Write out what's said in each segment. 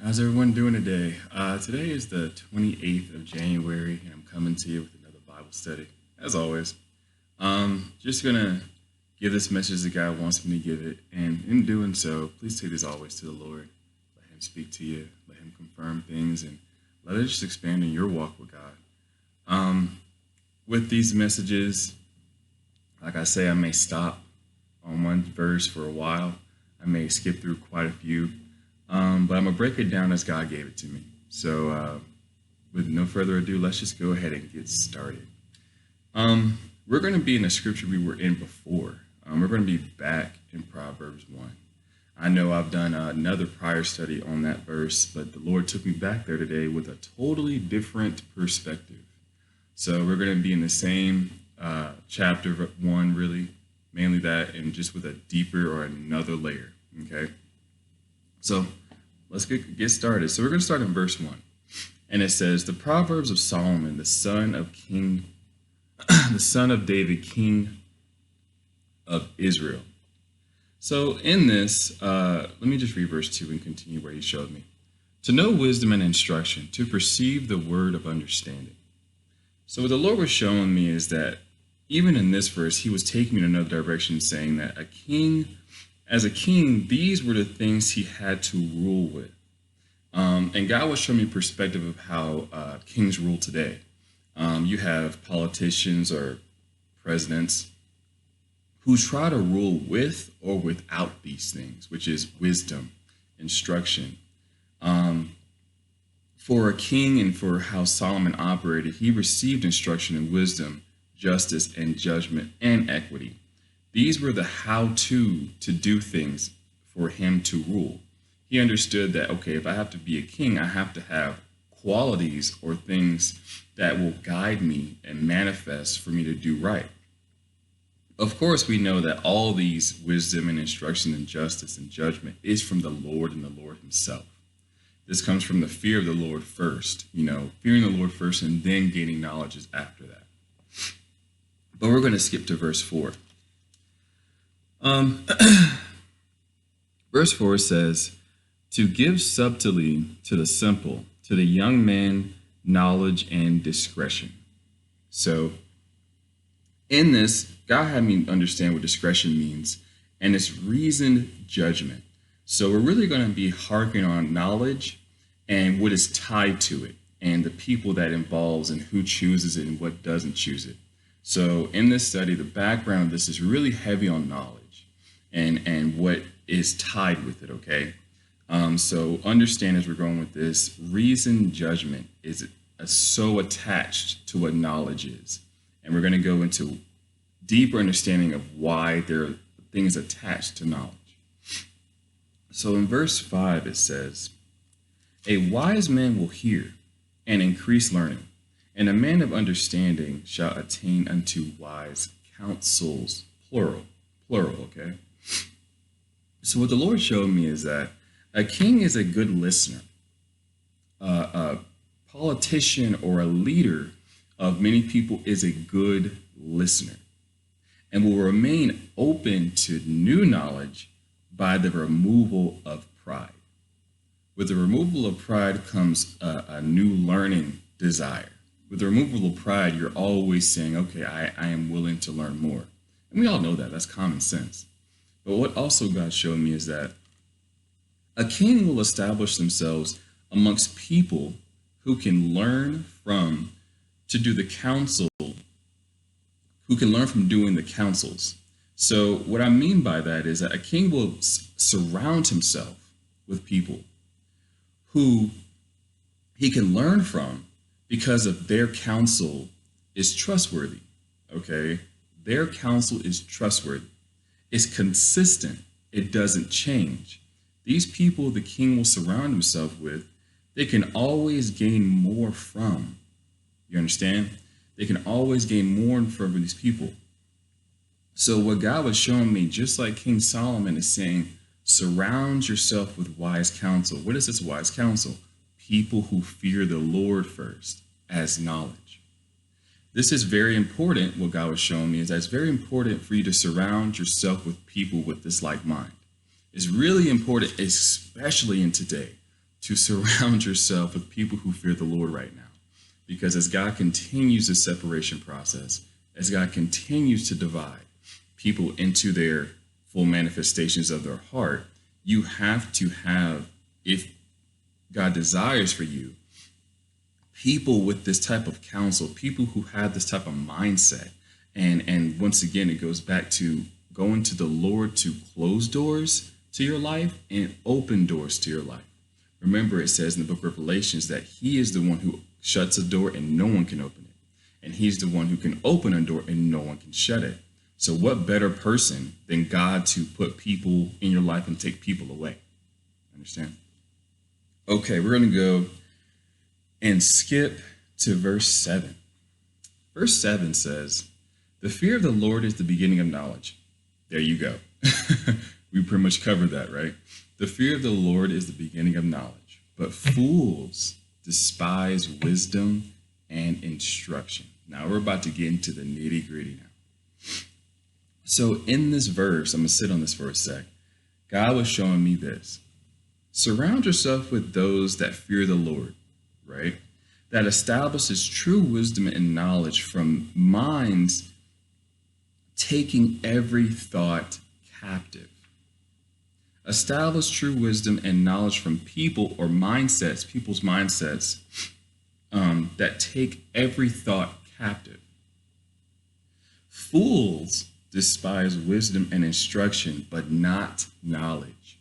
How's everyone doing today? Today is the 28th of January, and I'm coming to you with another Bible study, as always. Just gonna give this message that God wants me to give it, and in doing so, please take this always to the Lord. Let Him speak to you, let Him confirm things, and let it just expand in your walk with God. With these messages, like I say, I may stop on one verse for a while. I may skip through quite a few. But I'm going to break it down as God gave it to me. So with no further ado, let's just go ahead and get started. We're going to be in the scripture we were in before. We're going to be back in Proverbs 1. I know I've done another prior study on that verse, but the Lord took me back there today with a totally different perspective. So we're going to be in the same chapter 1, really, mainly that, and just with a deeper or another layer, okay? So let's get started. So we're going to start in verse 1. And it says, the Proverbs of Solomon, the son of David, king of Israel. So in this, let me just read verse 2 and continue where he showed me. To know wisdom and instruction, to perceive the word of understanding. So what the Lord was showing me is that even in this verse, he was taking me in another direction, saying that as a king, these were the things he had to rule with. And God was showing me perspective of how kings rule today. You have politicians or presidents who try to rule with or without these things, which is wisdom, instruction. For a king and for how Solomon operated, he received instruction and wisdom, justice and judgment and equity. These were the how-to do things for him to rule. He understood that, okay, if I have to be a king, I have to have qualities or things that will guide me and manifest for me to do right. Of course, we know that all these wisdom and instruction and justice and judgment is from the Lord and the Lord himself. This comes from the fear of the Lord first, fearing the Lord first and then gaining knowledge is after that. But we're going to skip to verse 4. Verse 4 says, to give subtlety to the simple, to the young man, knowledge and discretion. So in this, God had me understand what discretion means, and it's reasoned judgment. So we're really going to be harping on knowledge and what is tied to it, and the people that involves and who chooses it and what doesn't choose it. So in this study, the background of this is really heavy on knowledge and what is tied with it, okay? So understand as we're going with this, reason judgment is so attached to what knowledge is. And we're going to go into deeper understanding of why there are things attached to knowledge. So in verse 5, it says, a wise man will hear and increase learning, and a man of understanding shall attain unto wise counsels, plural, okay? So what the Lord showed me is that a king is a good listener. A politician or a leader of many people is a good listener and will remain open to new knowledge by the removal of pride. With the removal of pride comes a new learning desire. With the removal of pride, you're always saying, okay, I am willing to learn more. And we all know that. That's common sense. But what also God showed me is that a king will establish themselves amongst people who can learn from to do the counsel, who can learn from doing the counsels. So what I mean by that is that a king will surround himself with people who he can learn from because of their counsel is trustworthy, okay? Their counsel is trustworthy. It's consistent. It doesn't change. These people the king will surround himself with, they can always gain more from. You understand? They can always gain more from these people. So what God was showing me, just like King Solomon is saying, surround yourself with wise counsel. What is this wise counsel? People who fear the Lord first as knowledge. This is very important. What God was showing me is that it's very important for you to surround yourself with people with this like mind. It's really important, especially in today, to surround yourself with people who fear the Lord right now. Because as God continues the separation process, as God continues to divide people into their full manifestations of their heart, you have to have, if God desires for you, people with this type of counsel, people who have this type of mindset. And once again, it goes back to going to the Lord to close doors to your life and open doors to your life. Remember, it says in the book of Revelations that he is the one who shuts a door and no one can open it. And he's the one who can open a door and no one can shut it. So what better person than God to put people in your life and take people away? Understand? Okay, we're going to go and skip to verse 7. Verse 7 says, "The fear of the Lord is the beginning of knowledge." There you go. We pretty much covered that, right? The fear of the Lord is the beginning of knowledge, but fools despise wisdom and instruction. Now we're about to get into the nitty gritty now. So in this verse, I'm going to sit on this for a sec. God was showing me this. Surround yourself with those that fear the Lord, right? That establishes true wisdom and knowledge from minds taking every thought captive. Establish true wisdom and knowledge from people or mindsets, people's mindsets that take every thought captive. Fools despise wisdom and instruction, but not knowledge.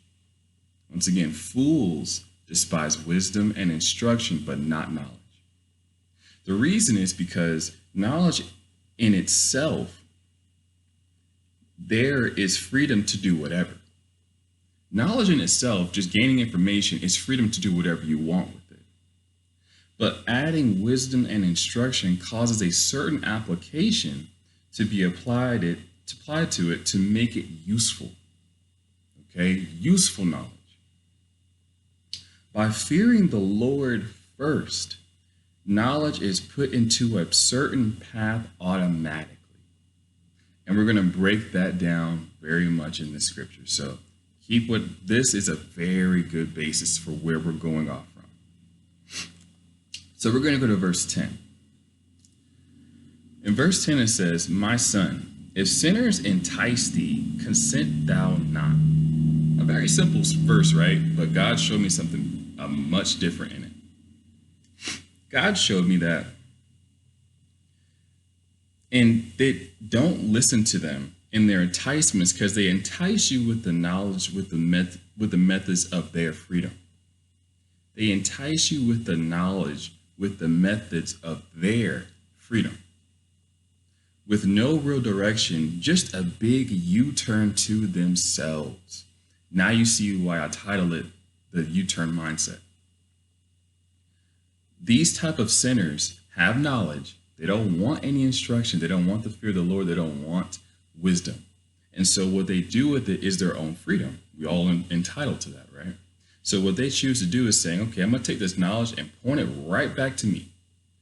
Once again, fools despise wisdom and instruction, but not knowledge. The reason is because knowledge in itself, there is freedom to do whatever. Knowledge in itself, just gaining information, is freedom to do whatever you want with it. But adding wisdom and instruction causes a certain application to be applied to it to make it useful. Okay, useful knowledge. By fearing the Lord first, knowledge is put into a certain path automatically. And we're going to break that down very much in the scripture. So this is a very good basis for where we're going off from. So we're going to go to verse 10. In verse 10 it says, "My son, if sinners entice thee, consent thou not." A very simple verse, right? But God showed me something much different in it. God showed me that, and they don't listen to them in their enticements because they entice you with the knowledge, with the methods of their freedom. They entice you with the knowledge, with the methods of their freedom. With no real direction, just a big U-turn to themselves. Now you see why I title it the U-turn mindset. These type of sinners have knowledge. They don't want any instruction. They don't want the fear of the Lord. They don't want wisdom. And so what they do with it is their own freedom. We all entitled to that, right? So what they choose to do is saying, okay, I'm going to take this knowledge and point it right back to me.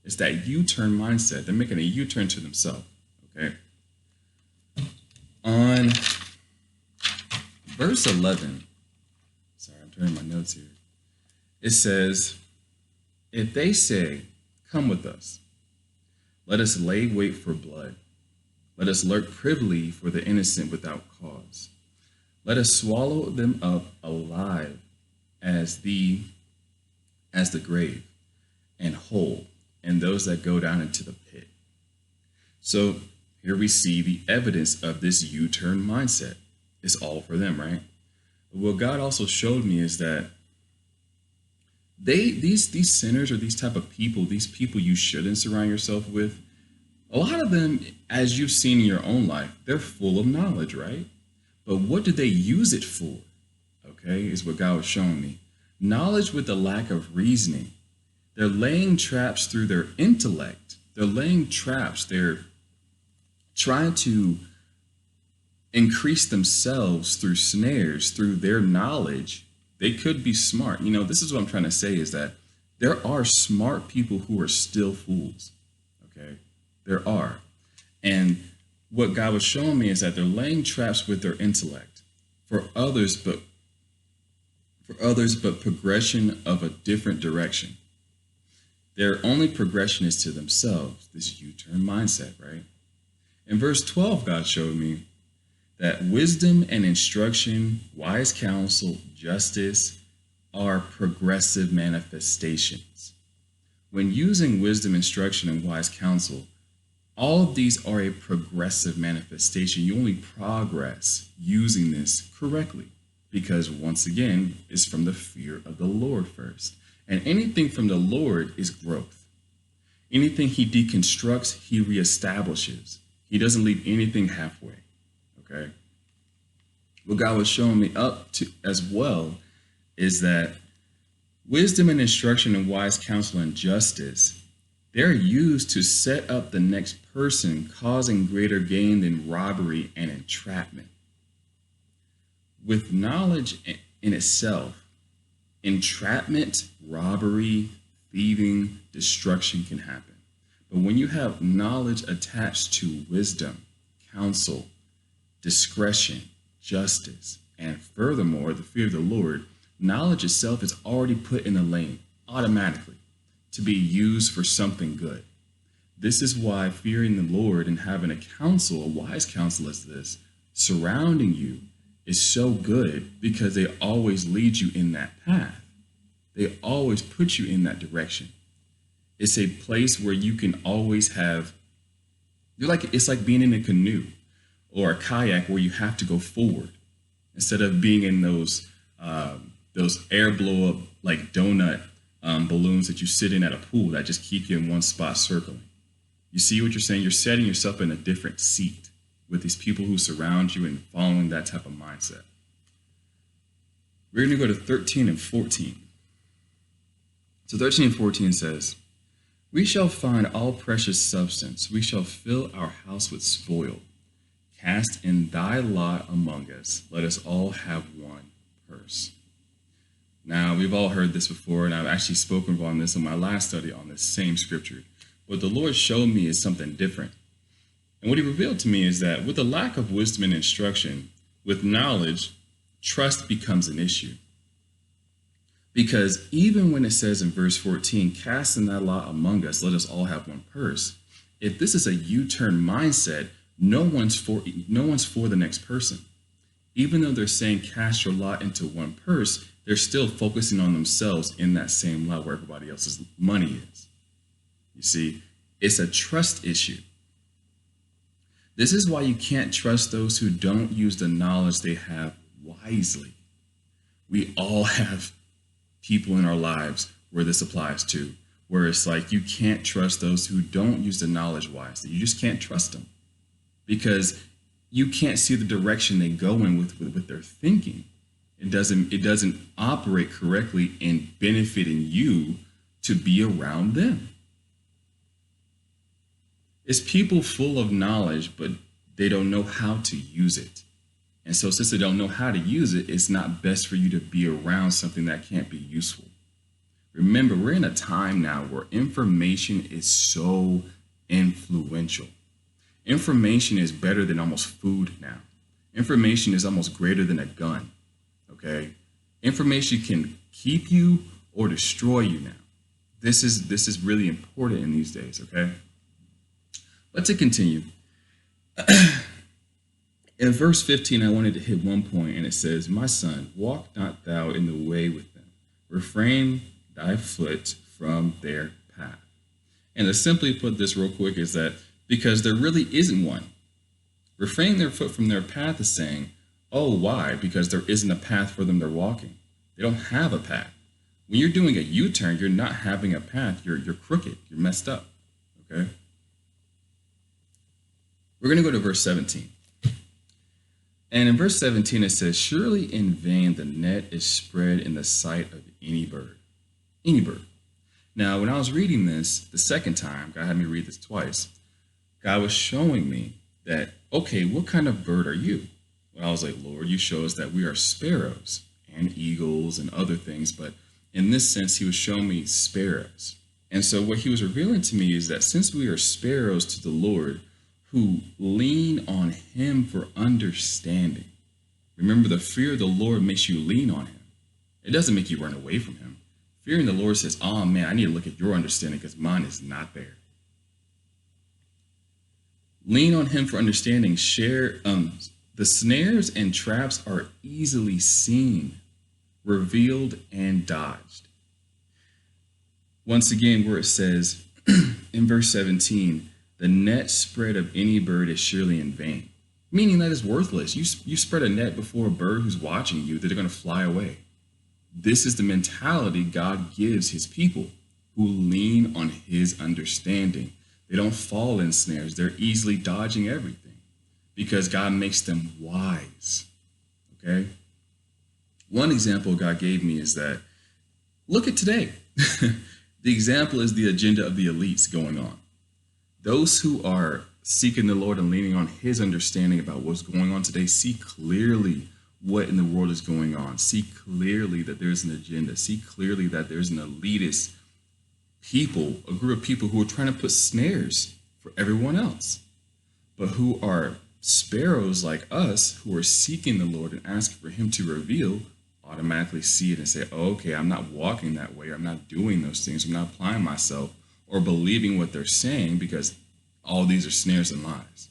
It's that U-turn mindset. They're making a U-turn to themselves, okay? On verse 11, sorry, I'm turning my notes here. It says, "If they say, 'Come with us, let us lay wait for blood. Let us lurk privily for the innocent without cause. Let us swallow them up alive as the grave, and whole, and those that go down into the pit.'" So here we see the evidence of this U-turn mindset. It's all for them, right? But what God also showed me is that these sinners, or these type of people, these people you shouldn't surround yourself with, a lot of them, as you've seen in your own life, they're full of knowledge, right? But what do they use it for? Okay, is what God was showing me. Knowledge with the lack of reasoning. They're laying traps through their intellect. They're laying traps. They're trying to increase themselves through snares, through their knowledge. They could be smart. You know, this is what I'm trying to say, is that there are smart people who are still fools. Okay, there are. And what God was showing me is that they're laying traps with their intellect for others, but for others, but progression of a different direction. Their only progression is to themselves, this U-turn mindset, right? In verse 12, God showed me that wisdom and instruction, wise counsel, justice are progressive manifestations. When using wisdom, instruction, and wise counsel, all of these are a progressive manifestation. You only progress using this correctly because, once again, it's from the fear of the Lord first. And anything from the Lord is growth. Anything he deconstructs, he reestablishes. He doesn't leave anything halfway. Okay? What God was showing me up to as well is that wisdom and instruction and wise counsel and justice, they're used to set up the next person, causing greater gain than robbery and entrapment. With knowledge in itself, entrapment, robbery, thieving, destruction can happen. But when you have knowledge attached to wisdom, counsel, discretion, justice, and furthermore, the fear of the Lord, knowledge itself is already put in the lane automatically to be used for something good. This is why fearing the Lord and having a counsel, a wise counsel as this, surrounding you is so good, because they always lead you in that path. They always put you in that direction. It's a place where you can always have, it's like being in a canoe or a kayak where you have to go forward instead of being in those air blow up like donut balloons that you sit in at a pool that just keep you in one spot circling. You see what you're saying? You're setting yourself in a different seat with these people who surround you and following that type of mindset. We're going to go to 13 and 14. So 13 and 14 says, "We shall find all precious substance. We shall fill our house with spoil. Cast in thy lot among us. Let us all have one purse." Now, we've all heard this before, and I've actually spoken on this in my last study on this same scripture. What the Lord showed me is something different. And what he revealed to me is that with a lack of wisdom and instruction, with knowledge, trust becomes an issue. Because even when it says in verse 14, "Cast in thy lot among us, let us all have one purse," if this is a U-turn mindset, no one's for the next person. Even though they're saying cast your lot into one purse, they're still focusing on themselves in that same lot where everybody else's money is. You see, it's a trust issue. This is why you can't trust those who don't use the knowledge they have wisely. We all have people in our lives where this applies to, where it's like you can't trust those who don't use the knowledge wisely. You just can't trust them because you can't see the direction they go in with their thinking. It doesn't operate correctly in benefiting you to be around them. It's people full of knowledge, but they don't know how to use it. And so since they don't know how to use it, it's not best for you to be around something that can't be useful. Remember, we're in a time now where information is so influential. Information is better than almost food now. Information is almost greater than a gun, okay? Information can keep you or destroy you now. This is really important in these days, okay? But to continue, in verse 15, I wanted to hit one point, and it says, "My son, walk not thou in the way with them. Refrain thy foot from their path." And to simply put this real quick is that because there really isn't one. Refrain their foot from their path is saying, oh, why? Because there isn't a path for them they're walking. They don't have a path. When you're doing a U-turn, you're not having a path. You're crooked. You're messed up, okay? We're going to go to verse 17. And in verse 17, it says, "Surely in vain the net is spread in the sight of any bird." Any bird. Now, when I was reading this the second time, God had me read this twice, God was showing me that, okay, what kind of bird are you? Well, I was like, Lord, you show us that we are sparrows and eagles and other things. But in this sense, he was showing me sparrows. And so what he was revealing to me is that since we are sparrows to the Lord, who lean on him for understanding. Remember, the fear of the Lord makes you lean on him. It doesn't make you run away from him. Fearing the Lord says, oh man, I need to look at your understanding because mine is not there. Lean on him for understanding. Share the snares and traps are easily seen, revealed, and dodged. Once again, where it says in verse 17, the net spread of any bird is surely in vain, meaning that it's worthless. You spread a net before a bird who's watching you, that they're going to fly away. This is the mentality God gives his people who lean on his understanding. They don't fall in snares. They're easily dodging everything because God makes them wise. Okay? One example God gave me is that, look at today. The example is the agenda of the elites going on. Those who are seeking the Lord and leaning on his understanding about what's going on today see clearly what in the world is going on. See clearly that there's an agenda. See clearly that there's an elitist people, a group of people who are trying to put snares for everyone else, but who are sparrows like us who are seeking the Lord and asking for him to reveal, automatically see it and say, oh, okay, I'm not walking that way. I'm not doing those things. I'm not applying myself or believing what they're saying because all these are snares and lies.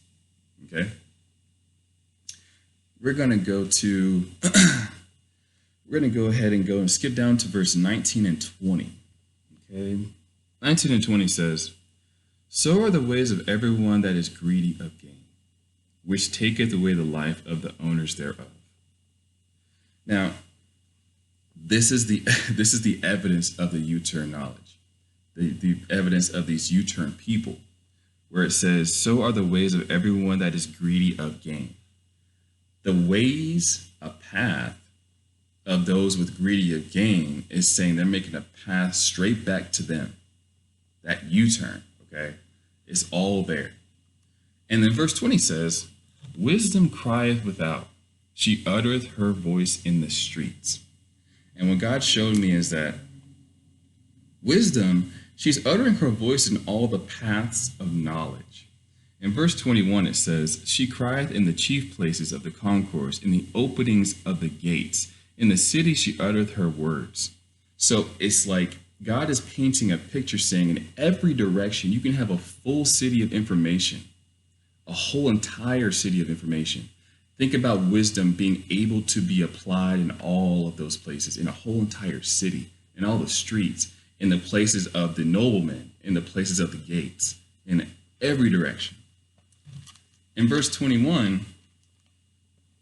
Okay? We're going to go to, we're going to go ahead and go and skip down to verse 19 and 20. Okay? 19 and 20 says, so are the ways of everyone that is greedy of gain, which taketh away the life of the owners thereof. Now, this is the evidence of the U-turn knowledge, the evidence of these U-turn people, where it says, so are the ways of everyone that is greedy of gain. The ways, a path of those with greedy of gain is saying they're making a path straight back to them. That U-turn, okay, is all there. And then verse 20 says, wisdom crieth without, she uttereth her voice in the streets. And what God showed me is that wisdom, she's uttering her voice in all the paths of knowledge. In verse 21, it says, she crieth in the chief places of the concourse, in the openings of the gates. In the city she uttereth her words. So it's like God is painting a picture saying in every direction, you can have a full city of information, a whole entire city of information. Think about wisdom being able to be applied in all of those places, in a whole entire city, in all the streets, in the places of the noblemen, in the places of the gates, in every direction. In verse 21,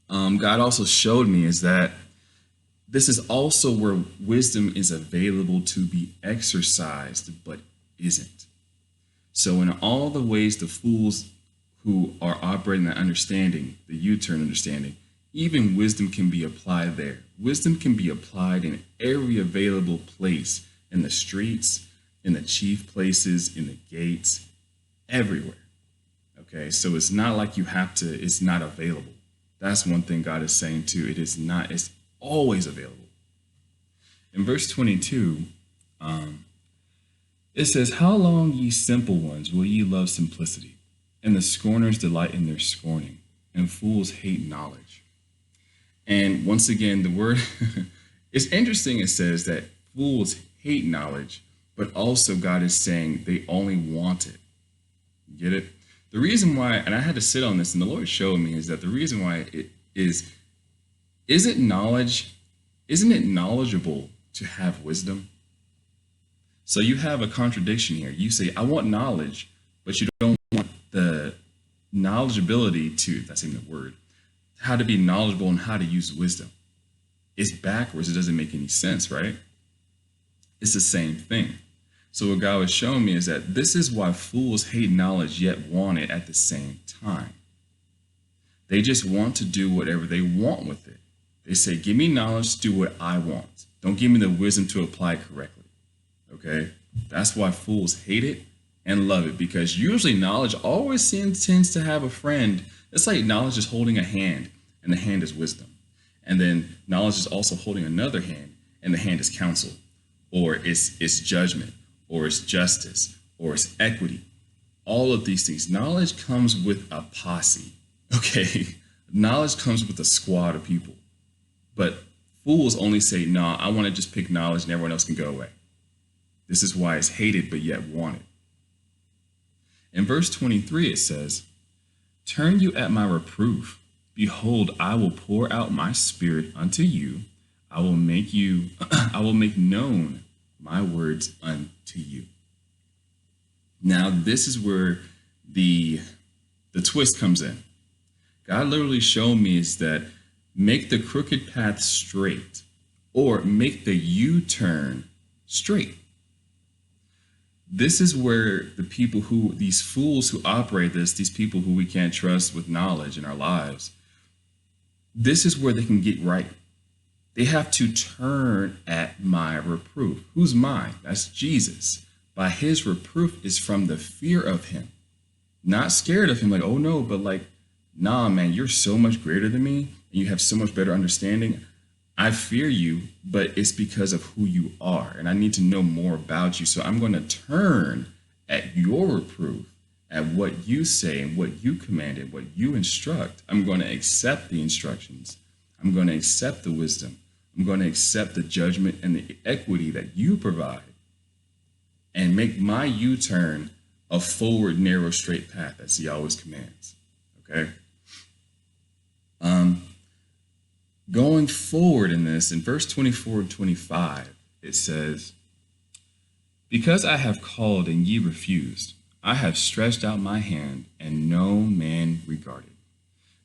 God also showed me is that this is also where wisdom is available to be exercised, but isn't. So in all the ways the fools who are operating that understanding, the U-turn understanding, even wisdom can be applied there. Wisdom can be applied in every available place, in the streets, in the chief places, in the gates, everywhere. Okay, so it's not like you have to, it's not available. That's one thing God is saying too. It is not, it's always available. In verse 22, it says, how long, ye simple ones, will ye love simplicity? And the scorners delight in their scorning, and fools hate knowledge. And once again, the word, it's interesting. It says that fools hate knowledge, but also God is saying they only want it. You get it? The reason why, and I had to sit on this, and the Lord showed me, is that the reason why it isn't it knowledgeable to have wisdom? So you have a contradiction here. You say, I want knowledge, but you don't want the knowledgeability to, that's even the word, how to be knowledgeable and how to use wisdom. It's backwards. It doesn't make any sense, right? It's the same thing. So what God was showing me is that this is why fools hate knowledge yet want it at the same time. They just want to do whatever they want with it. They say, give me knowledge to do what I want. Don't give me the wisdom to apply it correctly. Okay? That's why fools hate it and love it, because usually knowledge always tends to have a friend. It's like knowledge is holding a hand, and the hand is wisdom. And then knowledge is also holding another hand, and the hand is counsel, or it's judgment, or it's justice, or it's equity. All of these things. Knowledge comes with a posse. Okay? Knowledge comes with a squad of people. But Fools only say, no, I want to just pick knowledge and everyone else can go away. This is why it's hated but yet wanted. In verse 23, it says, turn you at my reproof. Behold, I will pour out my spirit unto you. I will make known my words unto you. Now, this is where the twist comes in. God literally showed me is that make the crooked path straight, or make the U-turn straight. This is where these fools who operate these people who we can't trust with knowledge in our lives, this is where they can get right. They have to turn at my reproof. Who's mine? That's Jesus. By his reproof is from the fear of him. Not scared of him, like, oh no, but like, nah, man, you're so much greater than me and you have so much better understanding. I fear you, but it's because of who you are. And I need to know more about you. So I'm going to turn at your reproof, at what you say and what you command and what you instruct. I'm going to accept the instructions. I'm going to accept the wisdom. I'm going to accept the judgment and the equity that you provide and make my U-turn a forward, narrow, straight path as he always commands. Okay? Going forward in this, in verse 24 and 25, it says, because I have called and ye refused, I have stretched out my hand and no man regarded.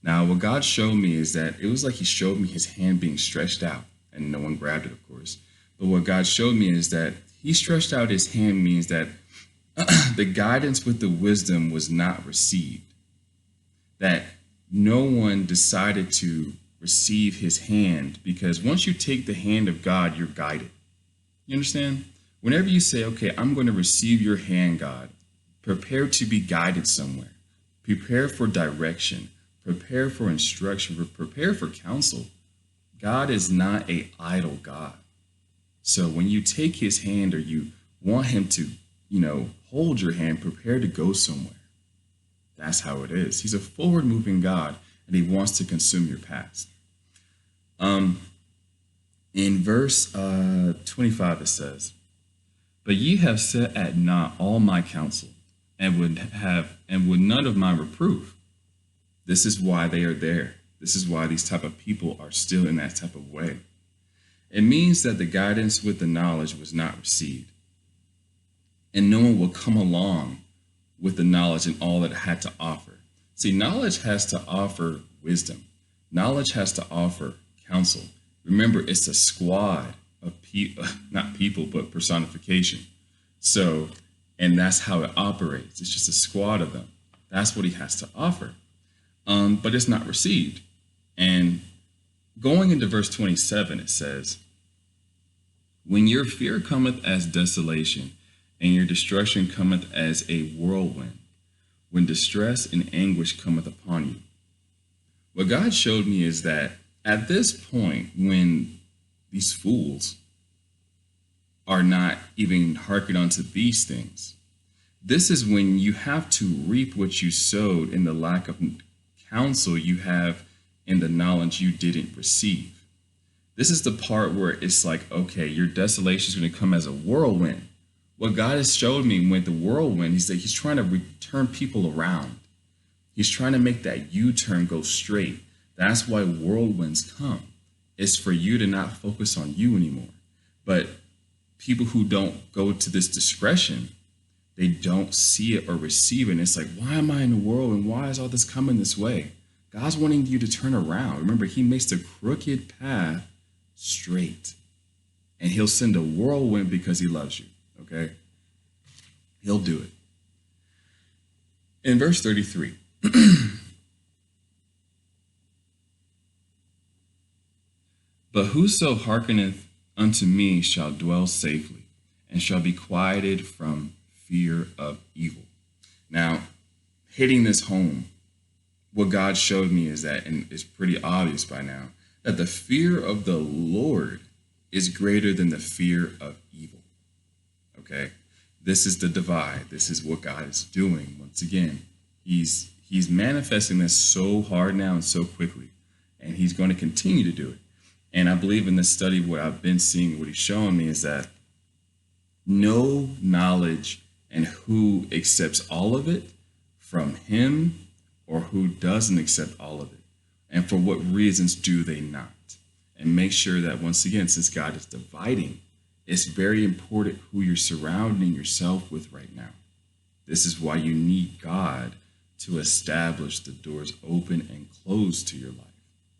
Now, what God showed me is that it was like he showed me his hand being stretched out and no one grabbed it, of course. But what God showed me is that he stretched out his hand means that the guidance with the wisdom was not received. That no one decided to receive his hand, because once you take the hand of God, you're guided. You understand? Whenever you say, okay, I'm going to receive your hand, God, prepare to be guided somewhere. Prepare for direction. Prepare for instruction. Prepare for counsel. God is not an idle God. So when you take his hand or you want him to, hold your hand, prepare to go somewhere. That's how it is. He's a forward-moving God, and he wants to consume your past. In verse 25, it says, but ye have set at naught all my counsel, and would none of my reproof. This is why they are there. This is why these type of people are still in that type of way. It means that the guidance with the knowledge was not received. And no one will come along with the knowledge and all that it had to offer. See, knowledge has to offer wisdom. Knowledge has to offer counsel. Remember, it's a squad of people, not people, but personification. So, and that's how it operates. It's just a squad of them. That's what he has to offer. But it's not received. And going into verse 27, it says, when your fear cometh as desolation, and your destruction cometh as a whirlwind, when distress and anguish cometh upon you. What God showed me is that at this point, when these fools are not even hearkening onto these things, this is when you have to reap what you sowed in the lack of counsel you have in the knowledge you didn't receive. This is the part where it's like, okay, your desolation is going to come as a whirlwind. What God has showed me with the whirlwind is that he's trying to turn people around. He's trying to make that U-turn go straight. That's why whirlwinds come. It's for you to not focus on you anymore. But people who don't go to this discretion, they don't see it or receive it. And it's like, why am I in the whirlwind? Why is all this coming this way? God's wanting you to turn around. Remember, he makes the crooked path straight. And he'll send a whirlwind because he loves you. Okay? He'll do it. In verse 33, but whoso hearkeneth unto me shall dwell safely, and shall be quieted from fear of evil. Now, hitting this home, what God showed me is that, and it's pretty obvious by now, that the fear of the Lord is greater than the fear of evil. Okay? This is the divide. This is what God is doing. Once again, he's manifesting this so hard now and so quickly, and he's going to continue to do it. And I believe in this study, what I've been seeing, what he's showing me is that no knowledge and who accepts all of it from him or who doesn't accept all of it. And for what reasons do they not? And make sure that once again, since God is dividing, it's very important who you're surrounding yourself with right now. This is why you need God to establish the doors open and closed to your life.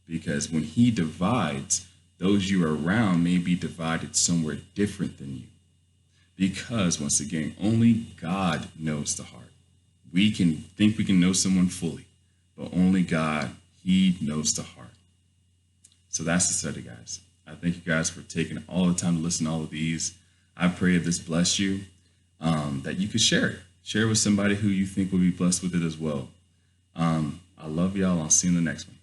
Because when he divides, those you are around may be divided somewhere different than you. Because once again, only God knows the heart. We can think we can know someone fully, but only God, he knows the heart. So that's the study, guys. I thank you guys for taking all the time to listen to all of these. I pray that this bless you, that you could share it. Share it with somebody who you think will be blessed with it as well. I love y'all. I'll see you in the next one.